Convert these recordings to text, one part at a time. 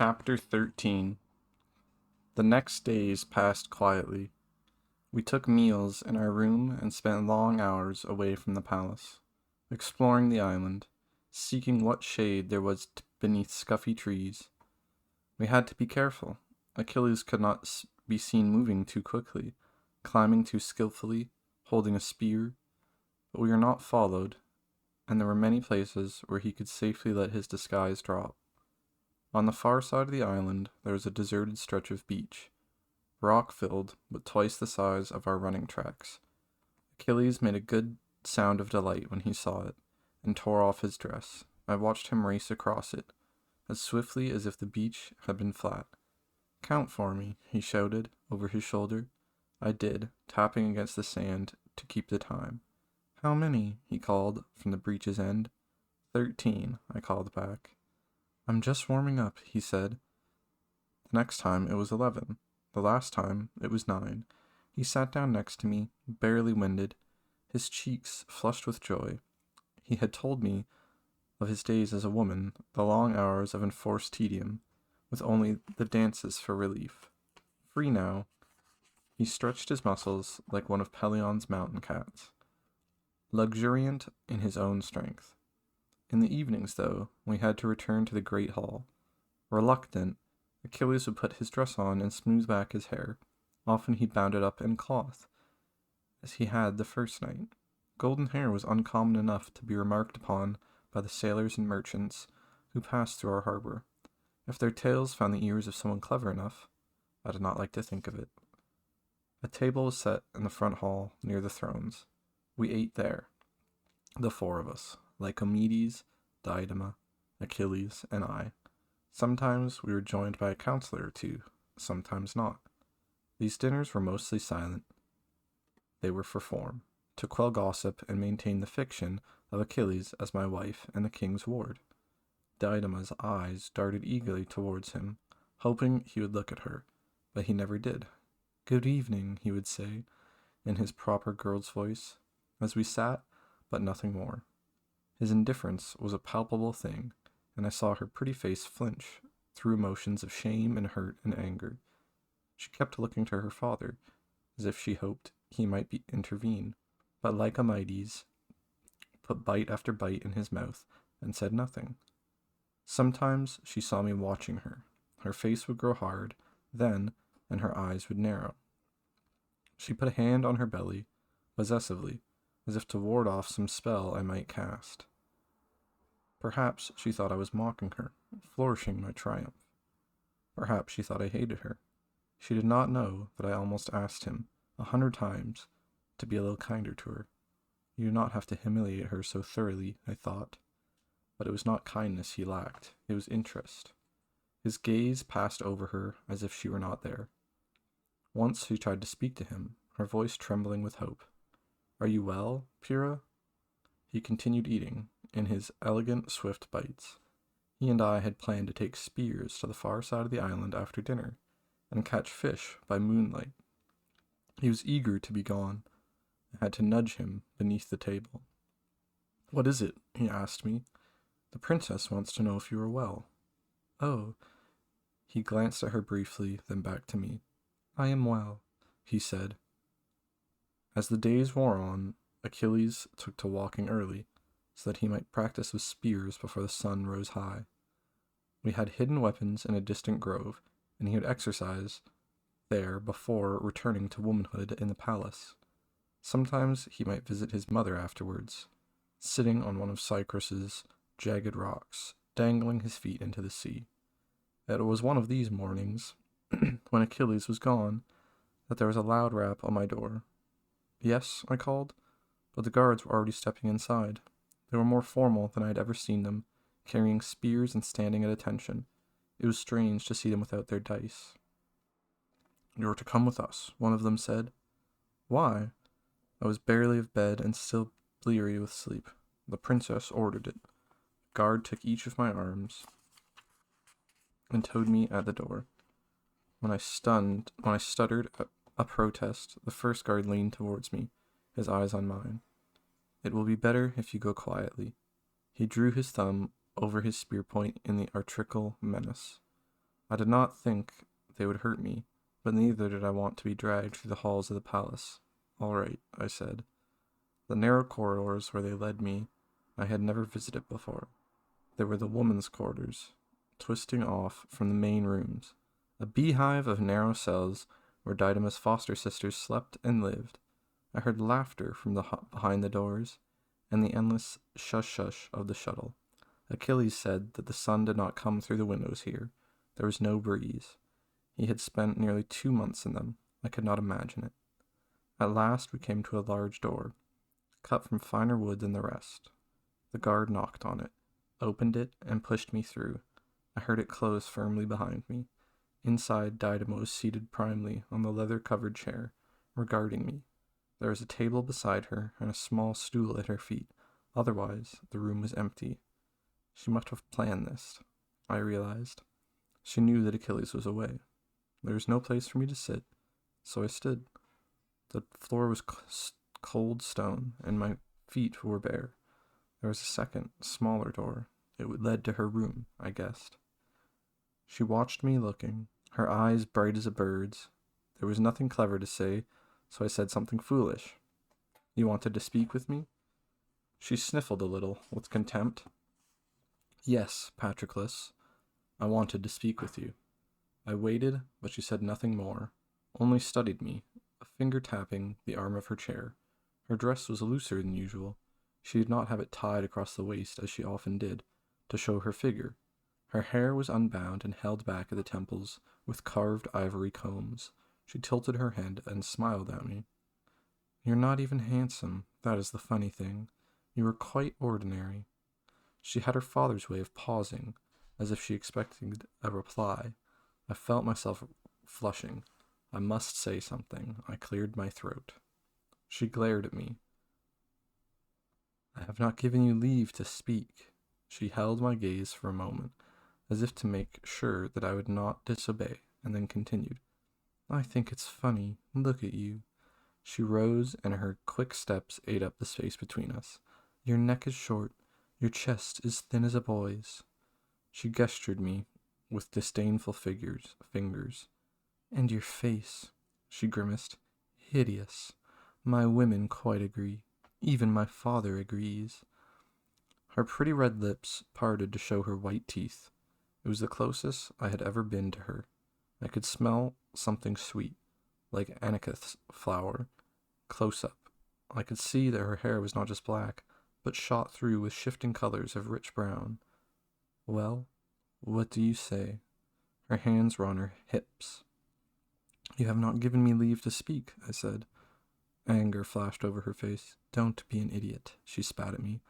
Chapter 13. The next days passed quietly. We took meals in our room and spent long hours away from the palace, exploring the island, seeking what shade there was beneath scuffy trees. We had to be careful. Achilles could not be seen moving too quickly, climbing too skillfully, holding a spear, but we were not followed, and there were many places where he could safely let his disguise drop. On the far side of the island there was a deserted stretch of beach, rock-filled, but twice the size of our running tracks. Achilles made a good sound of delight when he saw it, and tore off his dress. I watched him race across it, as swiftly as if the beach had been flat. "Count for me," he shouted over his shoulder. I did, tapping against the sand to keep the time. "How many?" he called from the breach's end. 13, I called back. "I'm just warming up," he said. The next time it was 11. The last time it was 9. He sat down next to me, barely winded, his cheeks flushed with joy. He had told me of his days as a woman, the long hours of enforced tedium, with only the dances for relief. Free now, he stretched his muscles like one of Pelion's mountain cats, luxuriant in his own strength. In the evenings, though, we had to return to the great hall. Reluctant, Achilles would put his dress on and smooth back his hair. Often he bound it up in cloth, as he had the first night. Golden hair was uncommon enough to be remarked upon by the sailors and merchants who passed through our harbor. If their tales found the ears of someone clever enough, I did not like to think of it. A table was set in the front hall near the thrones. We ate there, the four of us, Lycomedes, Diadema, Achilles, and I. Sometimes we were joined by a counselor or two, sometimes not. These dinners were mostly silent. They were for form, to quell gossip and maintain the fiction of Achilles as my wife and the king's ward. Diadema's eyes darted eagerly towards him, hoping he would look at her, but he never did. "Good evening," he would say, in his proper girl's voice, as we sat, but nothing more. His indifference was a palpable thing, and I saw her pretty face flinch through emotions of shame and hurt and anger. She kept looking to her father, as if she hoped he might intervene, but Lycomedes put bite after bite in his mouth and said nothing. Sometimes she saw me watching her. Her face would grow hard, then, and her eyes would narrow. She put a hand on her belly, possessively, as if to ward off some spell I might cast. Perhaps she thought I was mocking her, flourishing my triumph. Perhaps she thought I hated her. She did not know that I almost asked him, 100 times, to be a little kinder to her. You do not have to humiliate her so thoroughly, I thought. But it was not kindness he lacked, it was interest. His gaze passed over her as if she were not there. Once she tried to speak to him, her voice trembling with hope. "Are you well, Pyrrha?" He continued eating, in his elegant, swift bites. He and I had planned to take spears to the far side of the island after dinner, and catch fish by moonlight. He was eager to be gone. I had to nudge him beneath the table. "What is it?" he asked me. "The princess wants to know if you are well." "Oh." He glanced at her briefly, then back to me. "I am well," he said. As the days wore on, Achilles took to walking early, so that he might practice with spears before the sun rose high. We had hidden weapons in a distant grove, and he would exercise there before returning to womanhood in the palace. Sometimes he might visit his mother afterwards, sitting on one of Cyprus's jagged rocks, dangling his feet into the sea. It was one of these mornings, when Achilles was gone, that there was a loud rap on my door. "Yes," I called, but the guards were already stepping inside. They were more formal than I had ever seen them, carrying spears and standing at attention. It was strange to see them without their dice. "You are to come with us," one of them said. "Why?" I was barely of bed and still bleary with sleep. The princess ordered it. The guard took each of my arms and towed me at the door. When I stuttered a protest, the first guard leaned towards me, his eyes on mine. "It will be better if you go quietly." He drew his thumb over his spear point in the artrical menace. I did not think they would hurt me, but neither did I want to be dragged through the halls of the palace. All right, I said. The narrow corridors where they led me I had never visited before. They were the women's quarters, twisting off from the main rooms, a beehive of narrow cells where Didymus' foster sisters slept and lived. I heard laughter from behind the doors, and the endless shush-shush of the shuttle. Achilles said that the sun did not come through the windows here. There was no breeze. He had spent nearly 2 months in them. I could not imagine it. At last we came to a large door, cut from finer wood than the rest. The guard knocked on it, opened it, and pushed me through. I heard it close firmly behind me. Inside, Didymus was seated primly on the leather-covered chair, regarding me. There was a table beside her and a small stool at her feet. Otherwise, the room was empty. She must have planned this, I realized. She knew that Achilles was away. There was no place for me to sit, so I stood. The floor was cold stone, and my feet were bare. There was a second, smaller door. It led to her room, I guessed. She watched me looking, her eyes bright as a bird's. There was nothing clever to say, so I said something foolish. You wanted to speak with me? She sniffled a little, with contempt. Yes, Patroclus, I wanted to speak with you. I waited, but she said nothing more, only studied me, a finger tapping the arm of her chair. Her dress was looser than usual. She did not have it tied across the waist as she often did, to show her figure. Her hair was unbound and held back at the temples with carved ivory combs. She tilted her head and smiled at me. You're not even handsome, that is the funny thing. You are quite ordinary. She had her father's way of pausing, as if she expected a reply. I felt myself flushing. I must say something. I cleared my throat. She glared at me. I have not given you leave to speak. She held my gaze for a moment, as if to make sure that I would not disobey, and then continued. I think it's funny. Look at you. She rose, and her quick steps ate up the space between us. Your neck is short. Your chest is thin as a boy's. She gestured me with disdainful fingers. And your face, she grimaced. Hideous. My women quite agree. Even my father agrees. Her pretty red lips parted to show her white teeth. It was the closest I had ever been to her. I could smell something sweet, like anicus flower, close up. I could see that her hair was not just black, but shot through with shifting colors of rich brown. Well, what do you say? Her hands were on her hips. You have not given me leave to speak, I said. Anger flashed over her face. Don't be an idiot, she spat at me.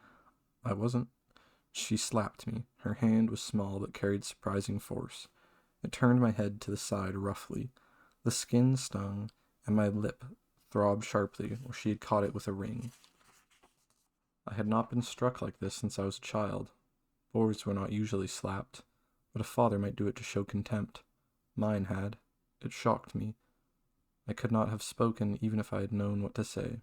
I wasn't. She slapped me. Her hand was small but carried surprising force. It turned my head to the side roughly. The skin stung, and my lip throbbed sharply where she had caught it with a ring. I had not been struck like this since I was a child. Boys were not usually slapped, but a father might do it to show contempt. Mine had. It shocked me. I could not have spoken even if I had known what to say.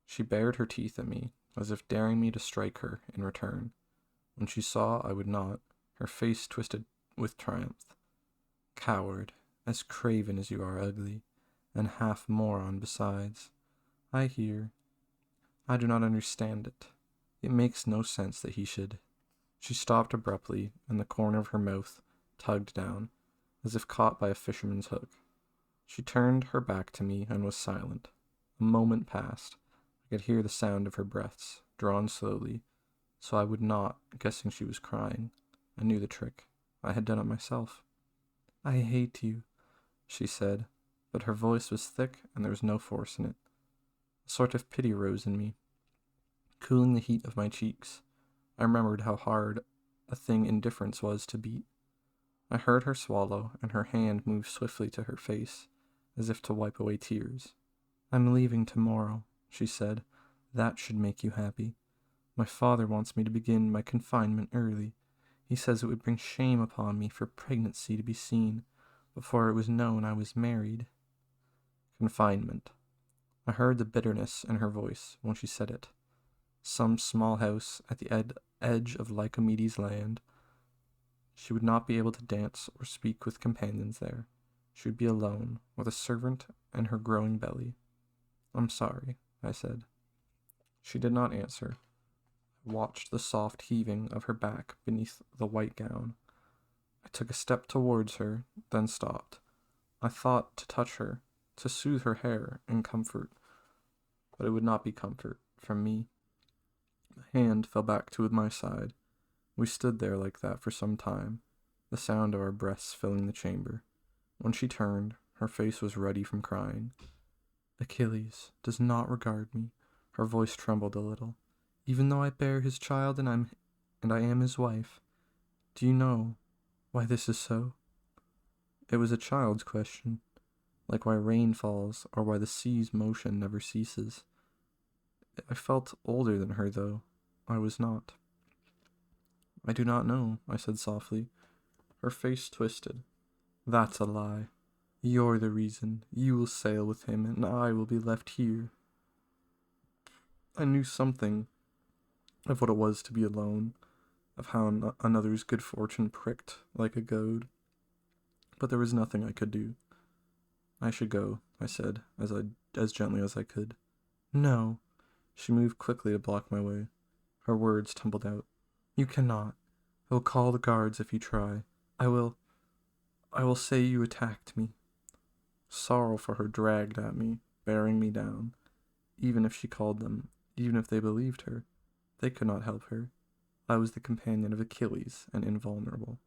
She bared her teeth at me, as if daring me to strike her in return. When she saw I would not, her face twisted with triumph. Coward, as craven as you are ugly, and half moron besides. I hear. I do not understand it. It makes no sense that he should. She stopped abruptly, and the corner of her mouth tugged down, as if caught by a fisherman's hook. She turned her back to me and was silent. A moment passed. I could hear the sound of her breaths, drawn slowly, so I would not, guessing she was crying. I knew the trick. I had done it myself. I hate you, she said, but her voice was thick and there was no force in it. A sort of pity rose in me, cooling the heat of my cheeks. I remembered how hard a thing indifference was to beat. I heard her swallow, and her hand moved swiftly to her face, as if to wipe away tears. I'm leaving tomorrow, she said. That should make you happy. My father wants me to begin my confinement early. He says it would bring shame upon me for pregnancy to be seen before it was known I was married. Confinement. I heard the bitterness in her voice when she said it. Some small house at the edge of Lycomedes' land. She would not be able to dance or speak with companions there. She would be alone, with a servant and her growing belly. I'm sorry, I said. She did not answer. I watched the soft heaving of her back beneath the white gown. I took a step towards her, then stopped. I thought to touch her, to soothe her hair and comfort, but it would not be comfort from me. My hand fell back to my side. We stood there like that for some time, the sound of our breaths filling the chamber. When she turned, her face was ruddy from crying. Achilles does not regard me. Her voice trembled a little. Even though I bear his child and I am his wife. Do you know why this is so? It was a child's question, like why rain falls or why the sea's motion never ceases. I felt older than her, though. I was not. I do not know, I said softly. Her face twisted. That's a lie. You're the reason. You will sail with him, and I will be left here. I knew something of what it was to be alone, of how another's good fortune pricked like a goad. But there was nothing I could do. I should go, I said, as gently as I could. No. She moved quickly to block my way. Her words tumbled out. You cannot. I will call the guards if you try. I will say you attacked me. Sorrow for her dragged at me, bearing me down. Even if she called them, even if they believed her, they could not help her. I was the companion of Achilles and invulnerable.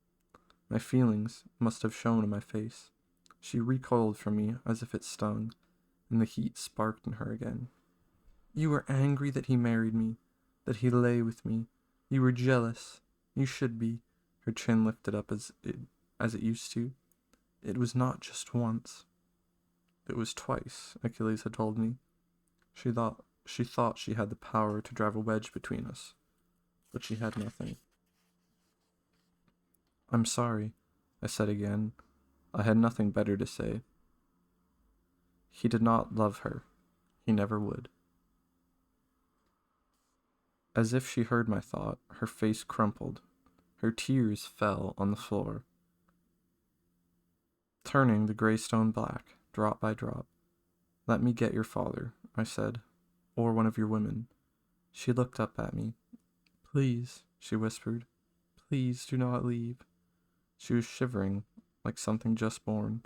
My feelings must have shown in my face. She recoiled from me as if it stung, and the heat sparked in her again. You were angry that he married me, that he lay with me. You were jealous. You should be. Her chin lifted up as it used to. It was not just once. It was twice, Achilles had told me. She thought she had the power to drive a wedge between us, but she had nothing. I'm sorry, I said again. I had nothing better to say. He did not love her. He never would. As if she heard my thought, her face crumpled. Her tears fell on the floor, turning the gray stone black, drop by drop. Let me get your father, I said, or one of your women. She looked up at me. Please, she whispered. Please do not leave. She was shivering like something just born.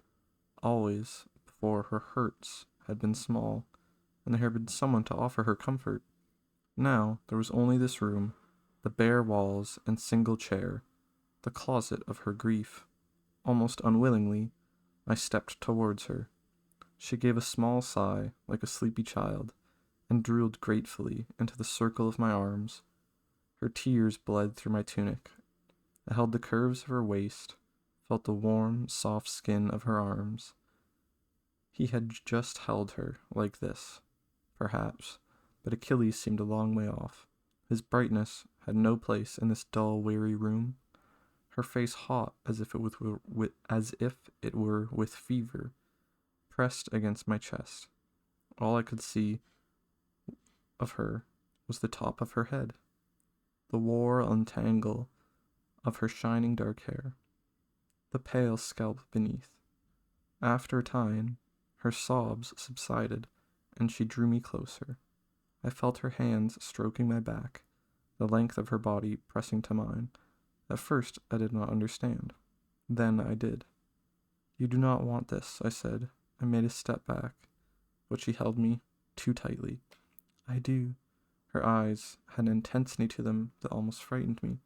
Always before her hurts had been small, and there had been someone to offer her comfort. Now there was only this room, the bare walls and single chair, the closet of her grief. Almost unwillingly, I stepped towards her. She gave a small sigh, like a sleepy child, and drooled gratefully into the circle of my arms. Her tears bled through my tunic. I held the curves of her waist, felt the warm, soft skin of her arms. He had just held her like this, perhaps, but Achilles seemed a long way off. His brightness had no place in this dull, weary room. Her face hot as if it were with fever, pressed against my chest. All I could see of her was the top of her head, the war untangle of her shining dark hair, the pale scalp beneath. After a time, her sobs subsided, and she drew me closer. I felt her hands stroking my back, the length of her body pressing to mine. At first, I did not understand. Then I did. You do not want this, I said. I made a step back, but she held me too tightly. I do. Her eyes had an intensity to them that almost frightened me.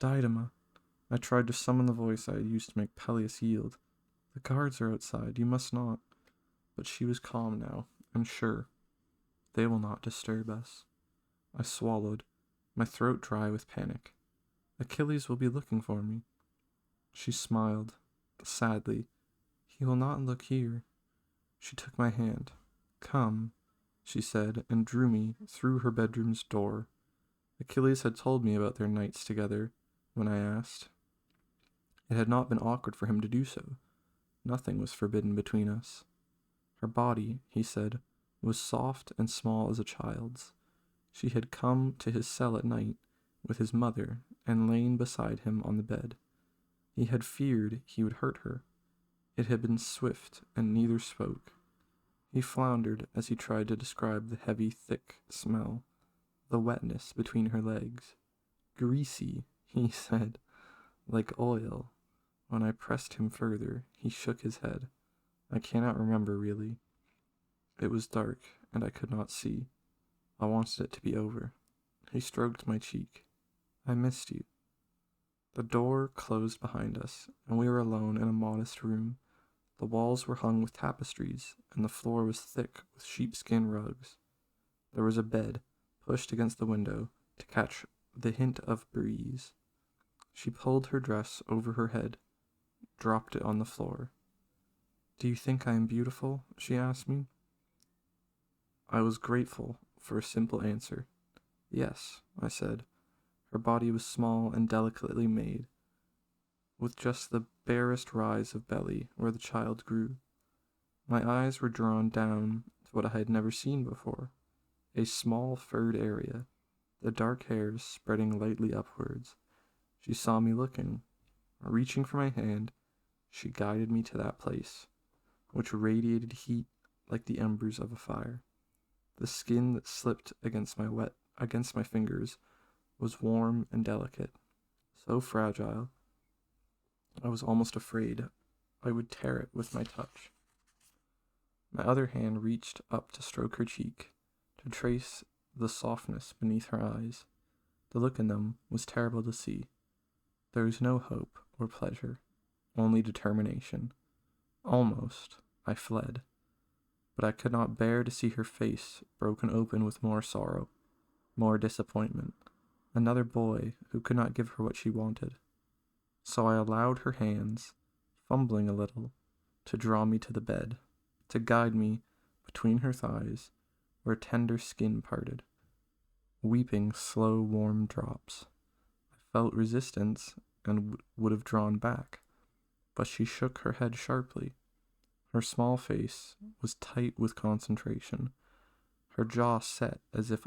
Diadema. I tried to summon the voice I had used to make Peleus yield. The guards are outside. You must not. But she was calm now, and sure. They will not disturb us. I swallowed, my throat dry with panic. Achilles will be looking for me. She smiled, sadly. He will not look here. She took my hand. Come, she said, and drew me through her bedroom's door. Achilles had told me about their nights together when I asked. It had not been awkward for him to do so. Nothing was forbidden between us. Her body, he said, was soft and small as a child's. She had come to his cell at night with his mother and lain beside him on the bed. He had feared he would hurt her. It had been swift, and neither spoke. He floundered as he tried to describe the heavy, thick smell, the wetness between her legs. Greasy, he said, like oil. When I pressed him further, he shook his head. I cannot remember really. It was dark, and I could not see. I wanted it to be over. He stroked my cheek. I missed you. The door closed behind us, and we were alone in a modest room. The walls were hung with tapestries, and the floor was thick with sheepskin rugs. There was a bed, pushed against the window to catch the hint of breeze. She pulled her dress over her head, dropped it on the floor. "Do you think I am beautiful?" she asked me. I was grateful for a simple answer. "Yes," I said. Her body was small and delicately made, with just the barest rise of belly where the child grew. My eyes were drawn down to what I had never seen before, a small furred area, the dark hairs spreading lightly upwards. She saw me looking. Reaching for my hand, she guided me to that place, which radiated heat like the embers of a fire. The skin that slipped against my fingers was warm and delicate, so fragile I was almost afraid I would tear it with my touch. My other hand reached up to stroke her cheek, to trace the softness beneath her eyes. The look in them was terrible to see. There was no hope or pleasure, only determination. Almost I fled, but I could not bear to see her face broken open with more sorrow, more disappointment. Another boy who could not give her what she wanted. So I allowed her hands, fumbling a little, to draw me to the bed, to guide me between her thighs where tender skin parted, weeping slow warm drops. I felt resistance and would have drawn back, but she shook her head sharply. Her small face was tight with concentration, her jaw set as if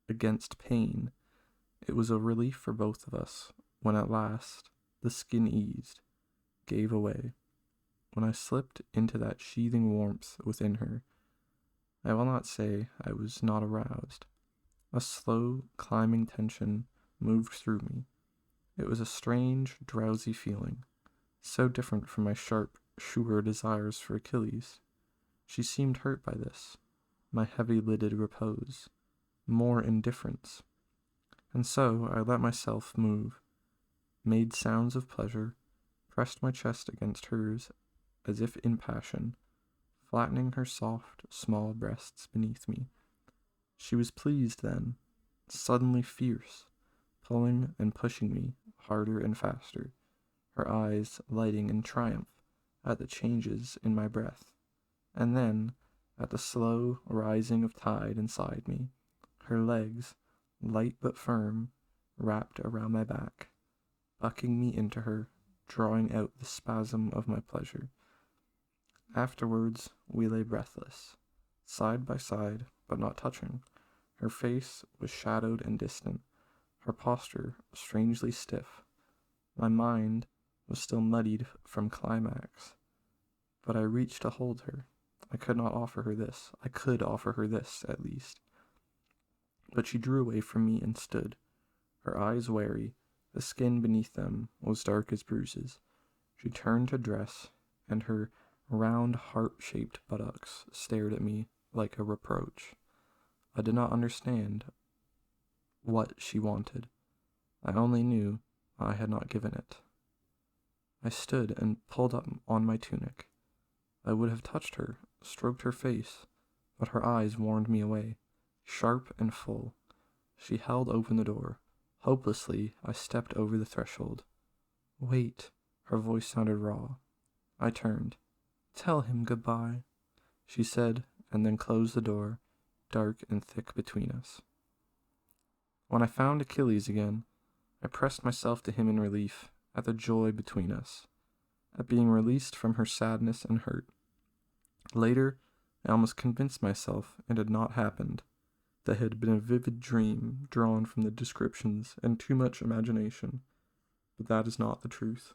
against pain. It was a relief for both of us when at last the skin eased, gave away. When I slipped into that sheathing warmth within her, I will not say I was not aroused. A slow, climbing tension moved through me. It was a strange, drowsy feeling, so different from my sharp, sure desires for Achilles. She seemed hurt by this, my heavy-lidded repose, more indifference. And so I let myself move, made sounds of pleasure, pressed my chest against hers as if in passion, flattening her soft, small breasts beneath me. She was pleased then, suddenly fierce, pulling and pushing me harder and faster, her eyes lighting in triumph at the changes in my breath, and then at the slow rising of tide inside me, her legs, light but firm, wrapped around my back, bucking me into her, drawing out the spasm of my pleasure. Afterwards, we lay breathless, side by side, but not touching. Her face was shadowed and distant, her posture strangely stiff. My mind was still muddied from climax, but I reached to hold her. I could offer her this, at least. But she drew away from me and stood, her eyes wary. The skin beneath them was dark as bruises. She turned to dress, and her round heart-shaped buttocks stared at me like a reproach. I did not understand what she wanted. I only knew I had not given it. I stood and pulled up on my tunic. I would have touched her, stroked her face, but her eyes warned me away, sharp and full. She held open the door. Hopelessly, I stepped over the threshold. "Wait," her voice sounded raw. I turned. "Tell him goodbye," she said, and then closed the door, dark and thick between us. When I found Achilles again, I pressed myself to him in relief at the joy between us, at being released from her sadness and hurt. Later, I almost convinced myself it had not happened. that had been a vivid dream drawn from the descriptions and too much imagination, but that is not the truth.